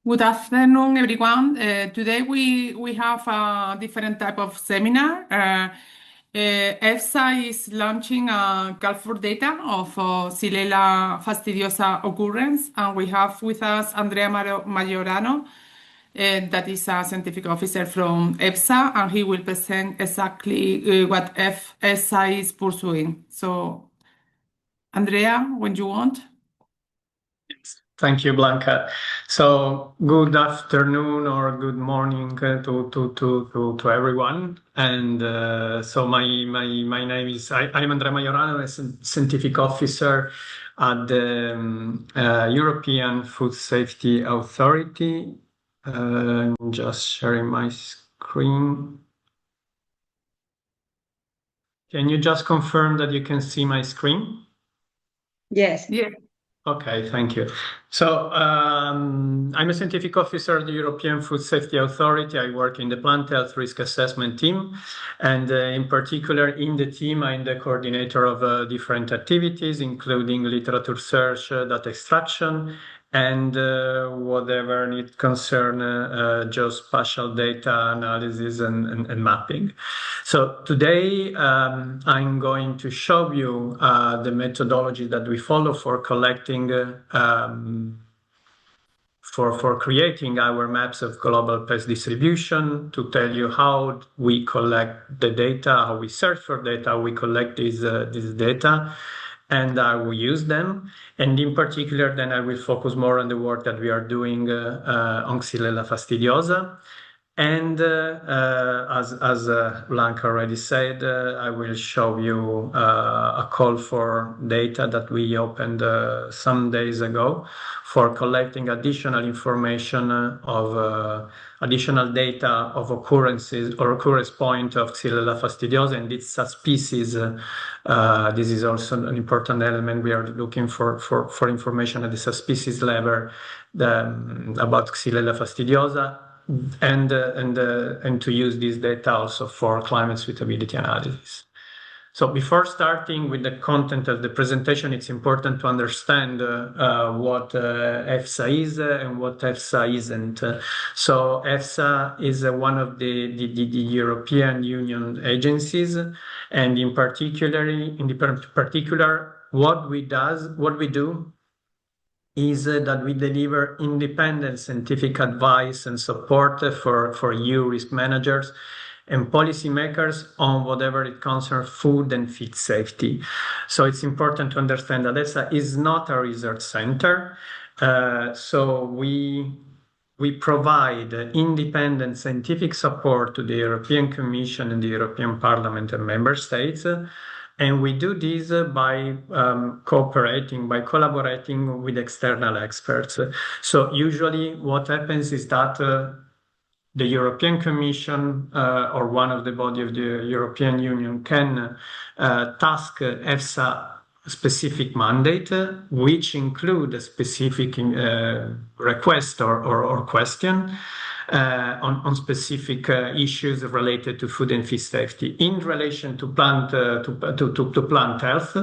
Good afternoon, everyone. Today we have a different type of seminar. EFSA is launching a call for data of Xylella fastidiosa occurrence, and we have with us Andrea Maiorano, that is a scientific officer from EFSA, and he will present exactly what EFSA is pursuing. So, Andrea, when you want. Thank you, Blanca. So, good afternoon or good morning to everyone. And so, my name is I'm Andrea Maiorano, a scientific officer at the European Food Safety Authority. Just sharing my screen. Can you just confirm that you can see my screen? Yes. Yeah. Okay, thank you. So I'm a scientific officer at the European Food Safety Authority. I work in the plant health risk assessment team, and in particular in the team, I'm the coordinator of different activities, including literature search, data extraction, and whatever need concern geospatial data analysis and mapping. So today I'm going to show you the methodology that we follow for collecting, for creating our maps of global pest distribution, to tell you how we collect the data, how we search for data, how we collect this data, and I will use them. And in particular, then I will focus more on the work that we are doing on Xylella fastidiosa. And as Blanca already said, I will show you a call for data that we opened some days ago for collecting additional information of additional data of occurrences or occurrence point of Xylella fastidiosa and its subspecies. This is also an important element. We are looking for information at the subspecies level about Xylella fastidiosa. And to use this data also for climate suitability analysis. So before starting with the content of the presentation, it's important to understand what EFSA is and what EFSA isn't. So EFSA is one of the European Union agencies, and in particular, what we do is that we deliver independent scientific advice and support for EU risk managers and policymakers on whatever it concerns food and feed safety. So it's important to understand that EFSA is not a research center. So we provide independent scientific support to the European Commission and the European Parliament and member states. And we do this by collaborating with external experts. So usually what happens is that the European Commission or one of the body of the European Union can task EFSA specific mandate, which include a specific request or question on specific issues related to food and feed safety in relation to plant health.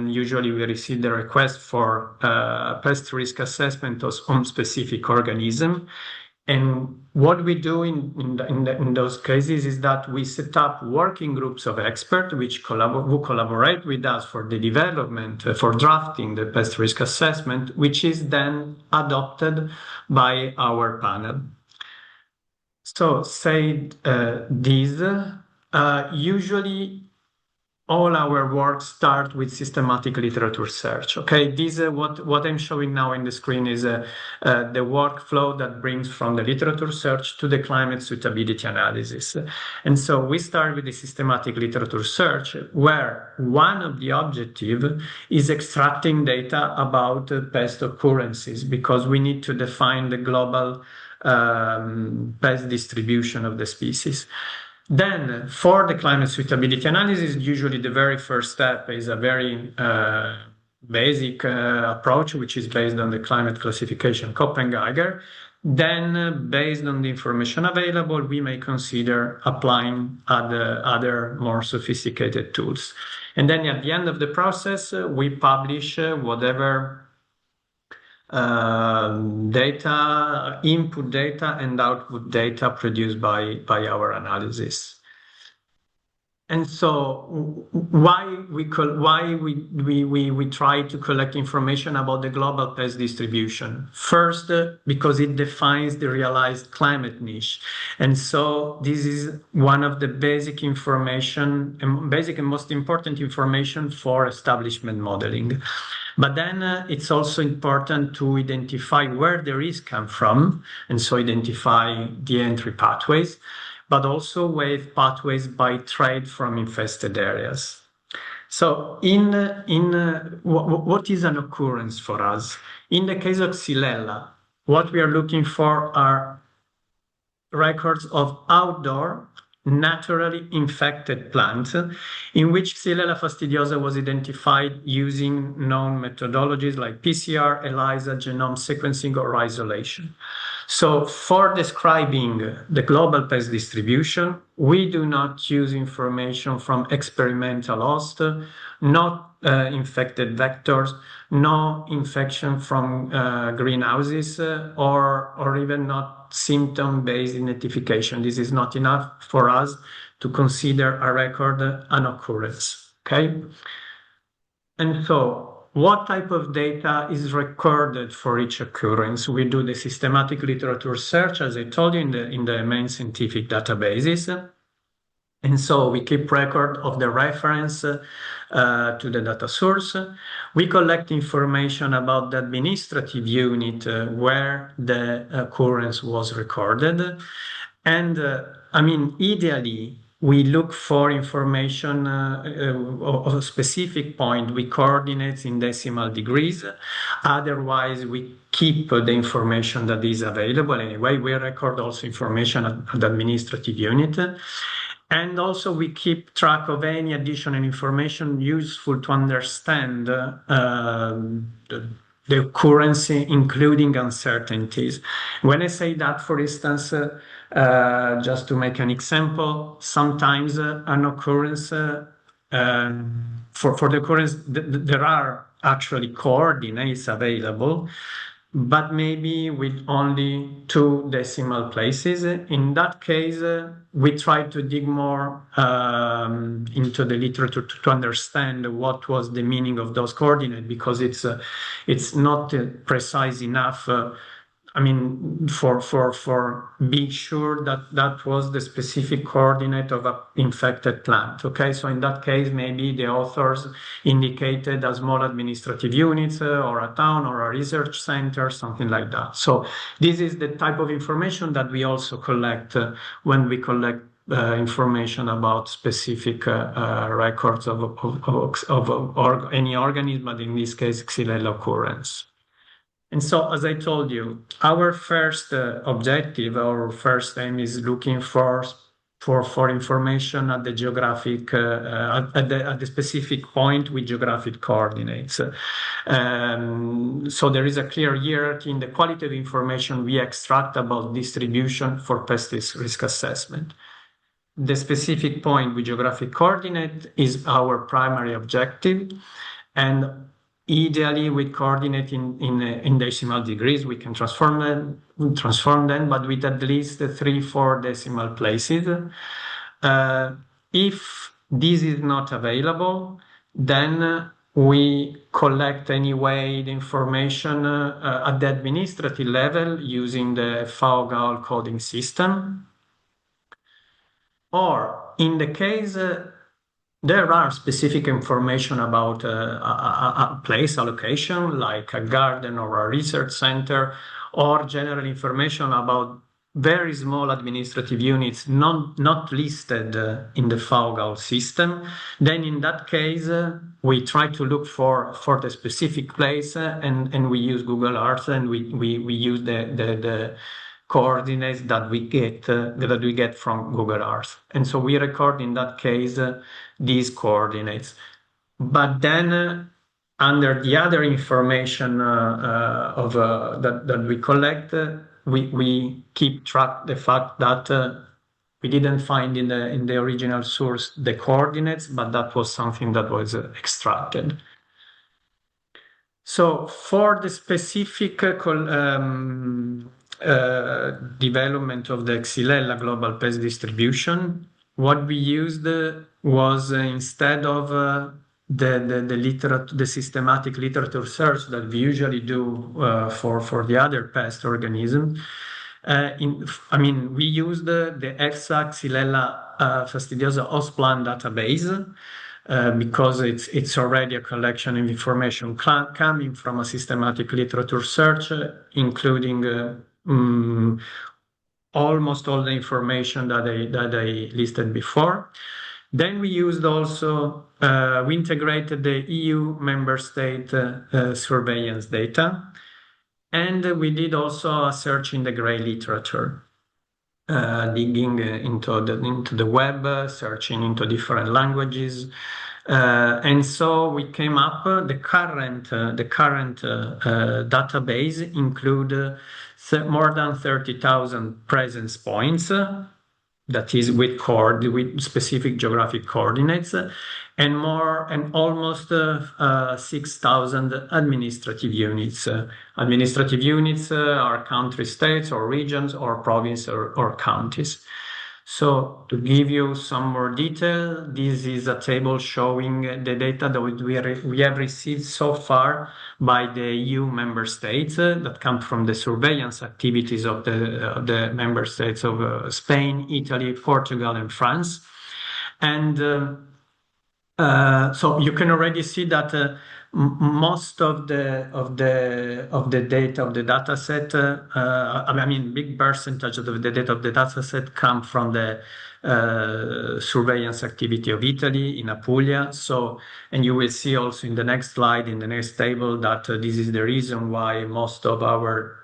Usually we receive the request for pest risk assessment on specific organism. And what we do in those cases is that we set up working groups of experts who collaborate with us for the development, for drafting the pest risk assessment, which is then adopted by our panel. So usually all our work starts with systematic literature search. Okay, what I'm showing now in the screen is the workflow that brings from the literature search to the climate suitability analysis. And so we start with the systematic literature search, where one of the objectives is extracting data about pest occurrences, because we need to define the global pest distribution of the species. Then, for the climate suitability analysis, usually the very first step is a very basic approach, which is based on the climate classification Copenhagen. Then, based on the information available, we may consider applying other more sophisticated tools. And then at the end of the process, we publish whatever data, input data and output data produced by our analysis. And so why we try to collect information about the global pest distribution? First, because it defines the realized climate niche. And so this is one of the basic information, basic and most important information for establishment modeling. But then it's also important to identify where the risk comes from, and so identify the entry pathways, but also with pathways by trade from infested areas. So what is an occurrence for us? In the case of Xylella, what we are looking for are records of outdoor naturally infected plants in which Xylella fastidiosa was identified using known methodologies like PCR, ELISA, genome sequencing, or isolation. So for describing the global pest distribution, we do not use information from experimental hosts, not infected vectors, no infection from greenhouses, or even not symptom-based identification. This is not enough for us to consider a record an occurrence, okay? And so what type of data is recorded for each occurrence? We do the systematic literature search, as I told you, in the main scientific databases. And so we keep record of the reference to the data source. We collect information about the administrative unit where the occurrence was recorded. And ideally, we look for information of a specific point with coordinates in decimal degrees. Otherwise, we keep the information that is available. Anyway, we record also information at the administrative unit. And also we keep track of any additional information useful to understand the occurrence, including uncertainties. When I say that, for instance, just to make an example, sometimes an occurrence, for the occurrence, there are actually coordinates available, but maybe with only 2 decimal places. In that case, we try to dig more into the literature to understand what was the meaning of those coordinates, because it's not precise enough. For being sure that was the specific coordinate of an infected plant. Okay, so in that case, maybe the authors indicated a small administrative unit or a town or a research center, something like that. So this is the type of information that we also collect when we collect information about specific records of any organism, but in this case, Xylella occurrence. And so, as I told you, our first objective, our first aim is looking for information at the geographic, at the specific point with geographic coordinates. So there is a clear hierarchy in the quality of information we extract about distribution for pest risk assessment. The specific point with geographic coordinate is our primary objective, and ideally, with coordinate in decimal degrees, we can transform them, but with at least 3-4 decimal places. If this is not available, then we collect anyway the information at the administrative level using the FAO coding system. Or in the case there are specific information about a place, a location, like a garden or a research center, or general information about very small administrative units not listed in the FAO system. Then in that case, we try to look for the specific place and we use Google Earth, and we use the coordinates that we get from Google Earth. And so we record in that case these coordinates. But then under the other information that we collect, we keep track the fact that we didn't find in the original source the coordinates, but that was something that was extracted. So for the specific development of the Xylella global pest distribution, what we used was instead of the systematic literature search that we usually do for the other pest organism. We used the EFSA Xylella fastidiosa host plant database. Because it's already a collection of information coming from a systematic literature search, including almost all the information that I listed before. Then we used also, we integrated the EU member state surveillance data, and we did also a search in the gray literature. Digging into the web, searching into different languages, and so we came up. The current database include more than 30,000 presence points. That is with specific geographic coordinates, and almost 6,000 administrative units. Administrative units are country states or regions or province or counties. So to give you some more detail, this is a table showing the data that we have received so far by the EU member states that come from the surveillance activities of the member states of Spain, Italy, Portugal, and France. And so you can already see that most of the data of the data set, big percentage of the data of the data set come from the surveillance activity of Italy in Apulia. So, and you will see also in the next slide, in the next table, that this is the reason why most of our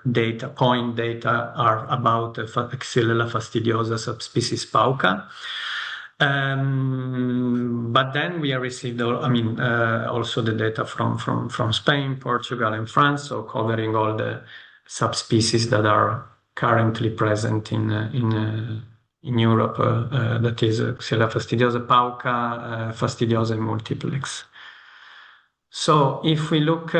point data are about Xylella fastidiosa subspecies pauca. But then we have received, also the data from Spain, Portugal, and France, so covering all the subspecies that are currently present in Europe. That is Xylella fastidiosa, pauca, fastidiosa, and multiplex. So if we look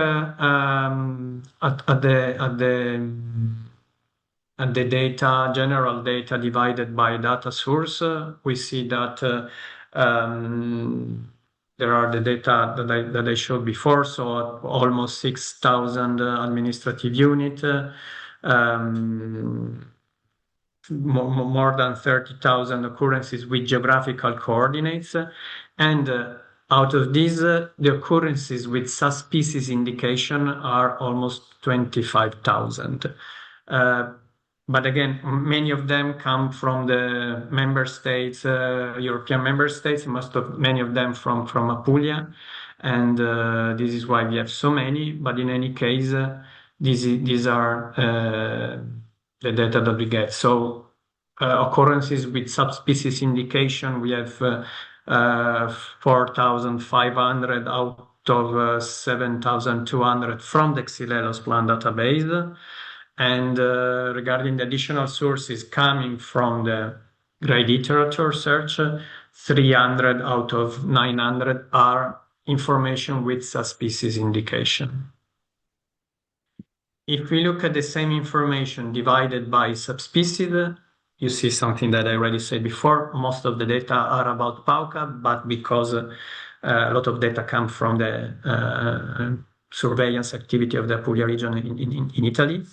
at the data, general data divided by data source, we see that there are the data that I showed before, so almost 6,000 administrative units, more than 30,000 occurrences with geographical coordinates, and out of these, the occurrences with subspecies indication are almost 25,000. But again, many of them come from the member states, European member states, many of them from Apulia, and this is why we have so many. But in any case, these are the data that we get. So occurrences with subspecies indication, we have 4,500 out of 7,200 from the Xylella plant database. And regarding the additional sources coming from the gray literature search, 300 out of 900 are information with subspecies indication. If we look at the same information divided by subspecies, you see something that I already said before. Most of the data are about pauca, but because a lot of data come from the surveillance activity of the Apulia region in Italy.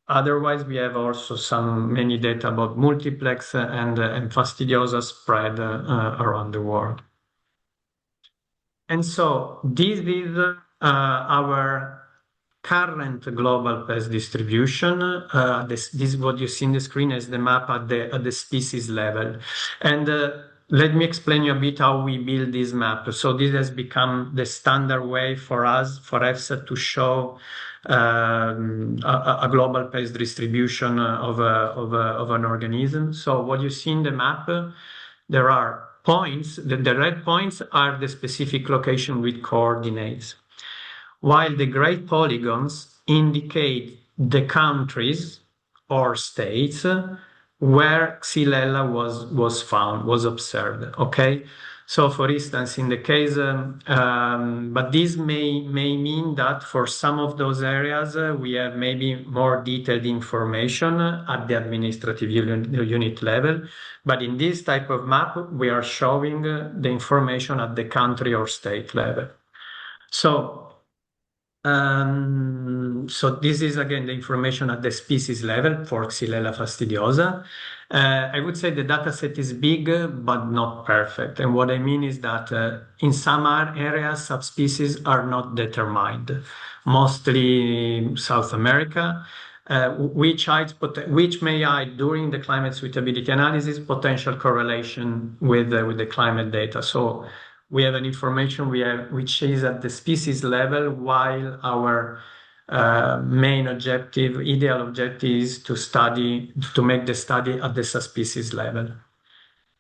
Otherwise, we have also many data about multiplex and fastidiosa spread around the world. And so this is our current global pest distribution. This is what you see in the screen as the map at the species level. And let me explain you a bit how we build this map. So this has become the standard way for us, for EFSA, to show a global pest distribution of an organism. So what you see in the map, there are points. The red points are the specific location with coordinates, while the gray polygons indicate the countries or states where Xylella was observed. Okay, So, for instance, in the case, but this may mean that for some of those areas, we have maybe more detailed information at the administrative unit level. But in this type of map, we are showing the information at the country or state level. So this is again the information at the species level for Xylella fastidiosa. I would say the data set is big, but not perfect. And what I mean is that in some areas, subspecies are not determined, mostly South America, which may hide during the climate suitability analysis potential correlation with the climate data. So we have an information which is at the species level, while our main objective, ideal objective, is to make the study at the subspecies level.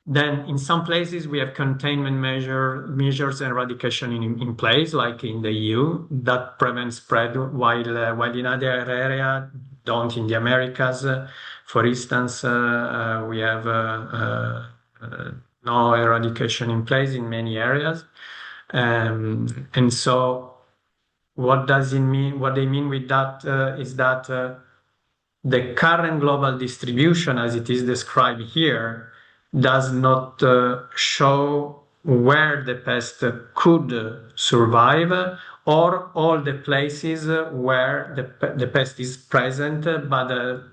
Then in some places we have containment measures and eradication in place, like in the EU, that prevents spread, while in other areas don't. In the Americas, for instance, we have no eradication in place in many areas. And so what does it mean? What they mean with that is that the current global distribution, as it is described here, does not show where the pest could survive, or all the places where the pest is present, but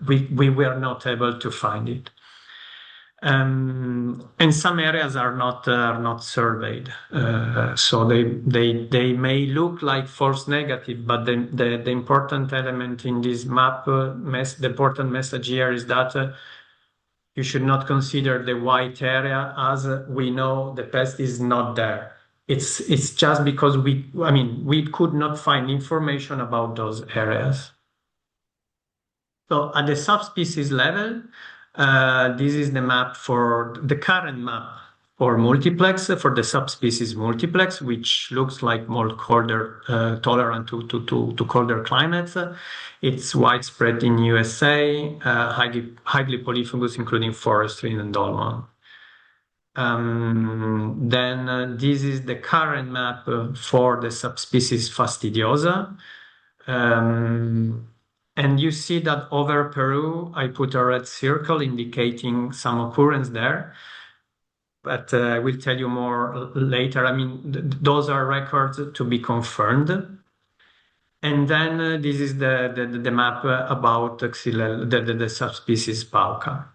we were not able to find it. And some areas are not surveyed, so they may look like false negative, but the important element in this map, the important message here is that you should not consider the white area as we know the pest is not there. It's just because we could not find information about those areas. So at the subspecies level, this is the map for the current map for multiplex, for the subspecies multiplex, which looks like more colder, tolerant to colder climates. It's widespread in USA, highly polyphagous, including forestry and dolmen. Then this is the current map for the subspecies fastidiosa. And you see that over Peru, I put a red circle indicating some occurrence there. But I will tell you more later. Those are records to be confirmed. And then this is the map about Xylella, the subspecies pauca.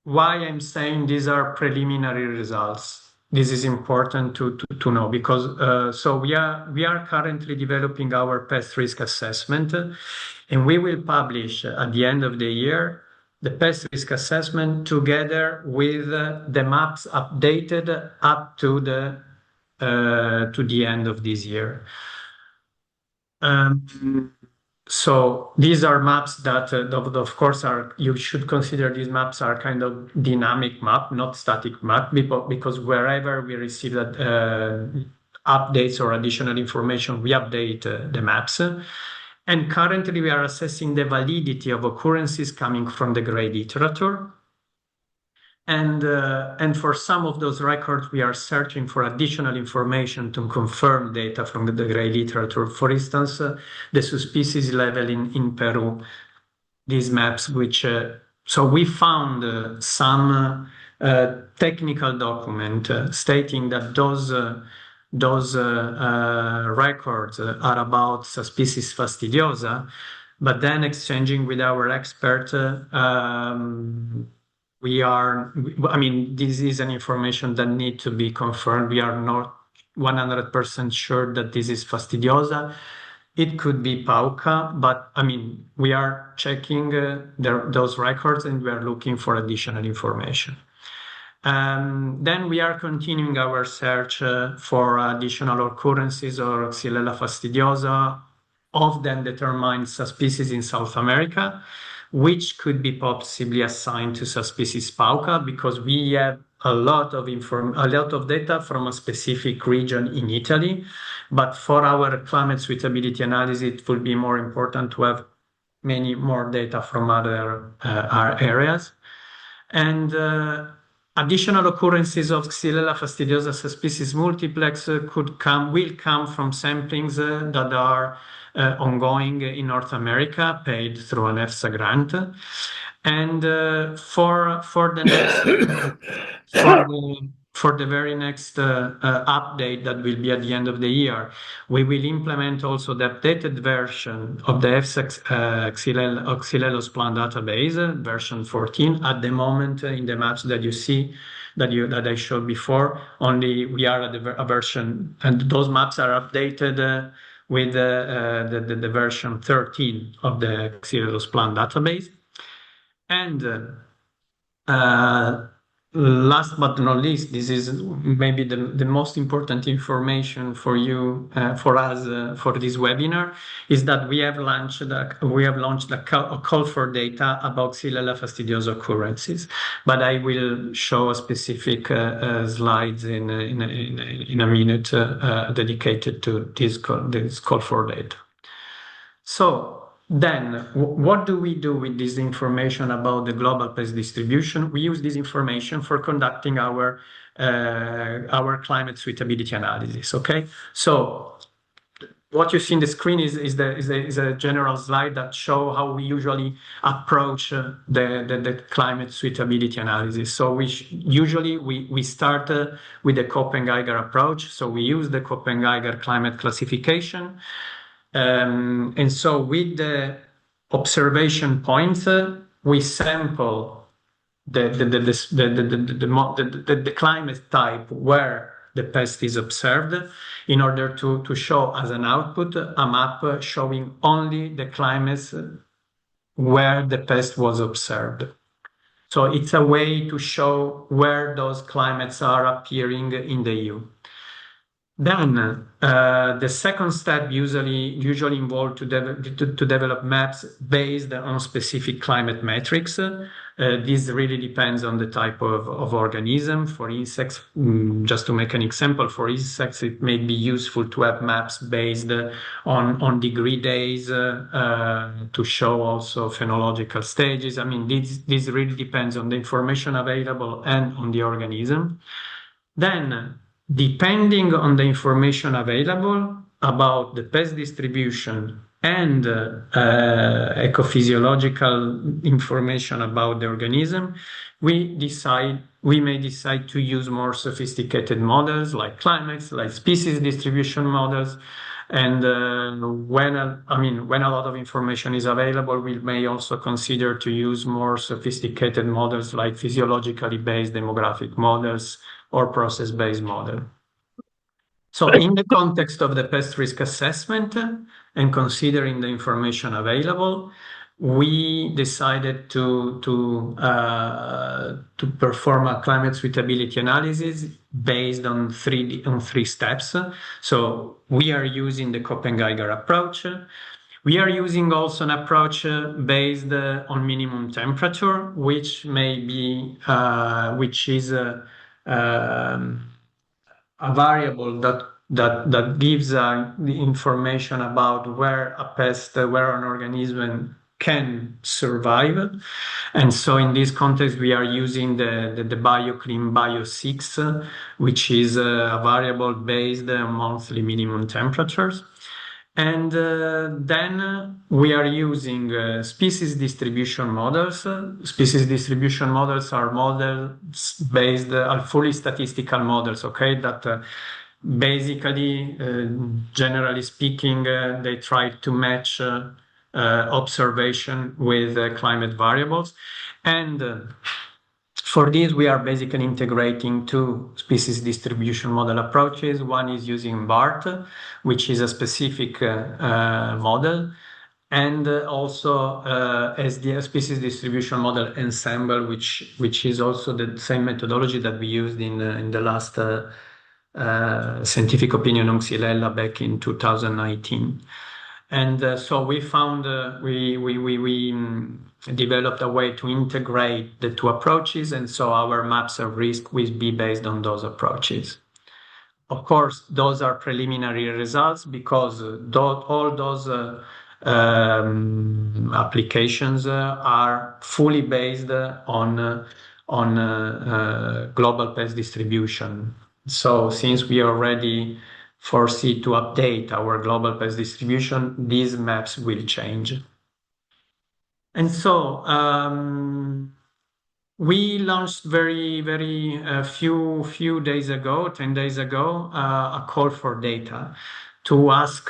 Why I'm saying these are preliminary results? This is important to know, because so we are currently developing our pest risk assessment, and we will publish at the end of the year the pest risk assessment together with the maps updated up to the end of this year. So these are maps that, of course, you should consider these maps are kind of dynamic map, not static map, because wherever we receive that updates or additional information, we update the maps. And currently, we are assessing the validity of occurrences coming from the gray literature. And for some of those records, we are searching for additional information to confirm data from the gray literature. For instance, the subspecies level in Peru, these maps, so we found some technical document stating that those records are about subspecies fastidiosa, but then exchanging with our expert, this is an information that needs to be confirmed. We are not 100% sure that this is fastidiosa. It could be pauca, but we are checking those records, and we are looking for additional information. Then we are continuing our search for additional occurrences or Xylella fastidiosa of then determined subspecies in South America, which could be possibly assigned to subspecies pauca, because we have a lot of data from a specific region in Italy. But for our climate suitability analysis, it will be more important to have many more data from other areas. And additional occurrences of Xylella fastidiosa subspecies multiplex will come from samplings that are ongoing in North America, paid through an EFSA grant. And for the next for the very next update that will be at the end of the year, we will implement also the updated version of the EFSA Xylellus plant database, version 14. At the moment, in the maps that you see, that I showed before, only we are at a version, and those maps are updated with the version 13 of the Xylellus plant database. And last but not least, this is maybe the most important information for you, for us, for this webinar, is that we have launched a call for data about Xylella fastidiosa occurrences. But I will show a specific slides in a minute dedicated to this call for data. So then, what do we do with this information about the global pest distribution? We use this information for conducting our climate suitability analysis. Okay, so what you see in the screen is a general slide that shows how we usually approach the climate suitability analysis. So we start with the Köppen-Geiger approach. So we use the Köppen-Geiger climate classification. And so with the observation points, we sample the climate type where the pest is observed in order to show as an output a map showing only the climates where the pest was observed. So it's a way to show where those climates are appearing in the EU. Then the second step usually involves to develop maps based on specific climate metrics. This really depends on the type of organism. For insects, just to make an example, for insects it may be useful to have maps based on degree days to show also phenological stages. I mean, this really depends on the information available and on the organism. Then, depending on the information available about the pest distribution and ecophysiological information about the organism, we may decide to use more sophisticated models like climates, like species distribution models. And when a lot of information is available, we may also consider to use more sophisticated models like physiologically based demographic models or process-based model. So in the context of the pest risk assessment and considering the information available, we decided to perform a climate suitability analysis based on three steps. So we are using the Köppen-Geiger approach. We are using also an approach based on minimum temperature, which is a variable that gives the information about where an organism can survive. And so in this context, we are using the BioClim Bio6, which is a variable based on monthly minimum temperatures. And then we are using species distribution models. Species distribution models are models based on fully statistical models, okay, that basically, generally speaking, they try to match observation with climate variables. And for this, we are basically integrating two species distribution model approaches. One is using BART, which is a specific model, and also as the species distribution model ensemble, which is also the same methodology that we used in the last scientific opinion on Xylella back in 2019. And so we found we developed a way to integrate the two approaches, and so our maps of risk will be based on those approaches. Of course, those are preliminary results because all those applications are fully based on global pest distribution. So since we already foresee to update our global pest distribution, these maps will change. And so we launched very few days ago, 10 days ago, a call for data to ask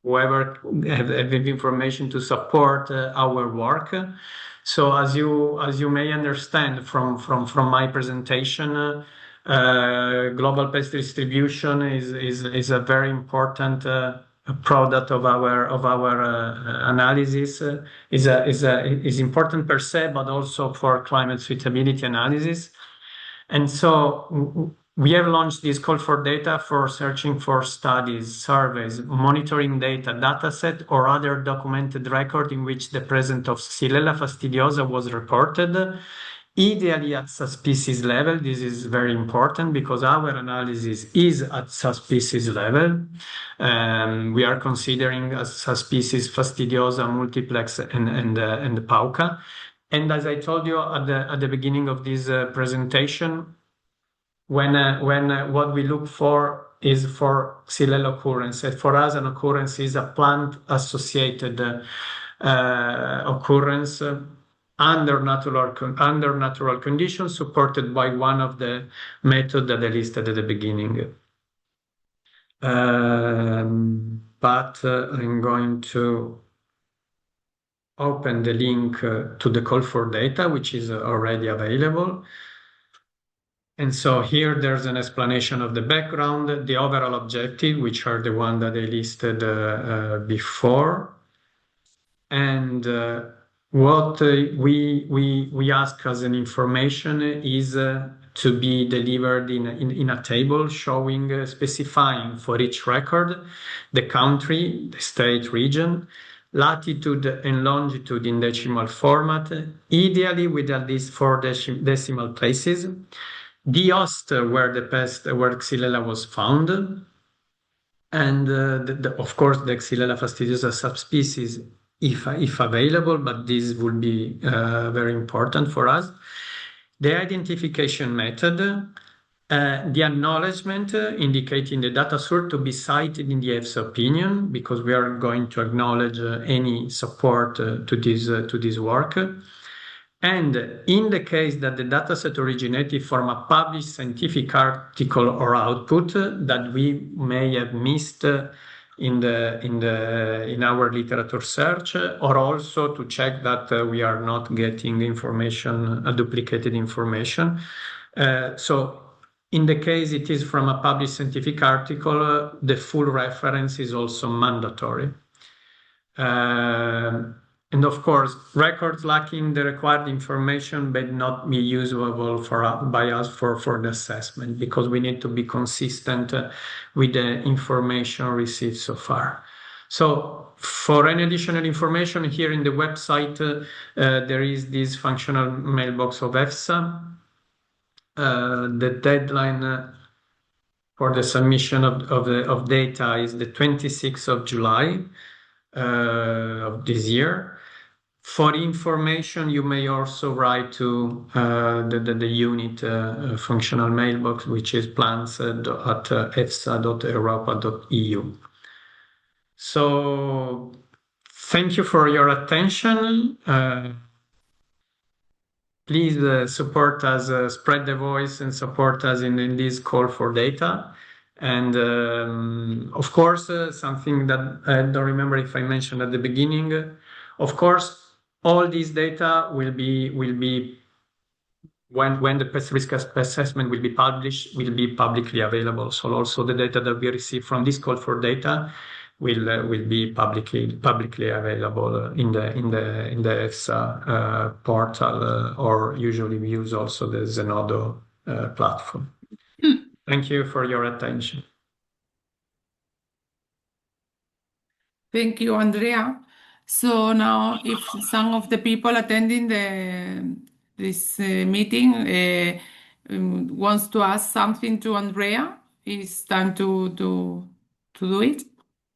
whoever have information to support our work. So as you may understand from my presentation, global pest distribution is a very important product of our analysis. Is important per se, but also for climate suitability analysis. And so we have launched this call for data for searching for studies, surveys, monitoring data, dataset, or other documented record in which the presence of Xylella fastidiosa was reported, ideally at subspecies level. This is very important because our analysis is at subspecies level. We are considering as subspecies fastidiosa, multiplex, and pauca. And as I told you at the beginning of this presentation, when what we look for is for Xylella occurrence. For us, an occurrence is a plant-associated occurrence under natural conditions, supported by one of the methods that I listed at the beginning. But I'm going to open the link to the call for data, which is already available. And so here there's an explanation of the background, the overall objective, which are the one that I listed before. And what we ask as an information is to be delivered in a table showing, specifying for each record, the country, the state, region, latitude and longitude in decimal format, ideally with at least 4 decimal places, the host where Xylella was found, and of course the Xylella fastidiosa subspecies if available, but this would be very important for us. The identification method, the acknowledgement indicating the data source to be cited in the EFSA opinion, because we are going to acknowledge any support to this work. And in the case that the dataset originated from a published scientific article or output that we may have missed in our literature search, or also to check that we are not getting information, duplicated information. So in the case it is from a published scientific article, the full reference is also mandatory. And of course, records lacking the required information may not be usable by us for the assessment, because we need to be consistent with the information received so far. So for any additional information, here in the website, there is this functional mailbox of EFSA. The deadline for the submission of data is the 26th of July of this year. For information, you may also write to the unit functional mailbox, which is plants@efsa.europa.eu. So thank you for your attention. Please support us, spread the voice, and support us in this call for data. And of course, something that I don't remember if I mentioned at the beginning, of course, all these data will be when the pest risk assessment will be published, will be publicly available. So also the data that we receive from this call for data will be publicly available in the EFSA portal, or usually we use also the Zenodo platform. Thank you for your attention. Thank you, Andrea. So now, if some of the people attending this meeting wants to ask something to Andrea, it's time to do it.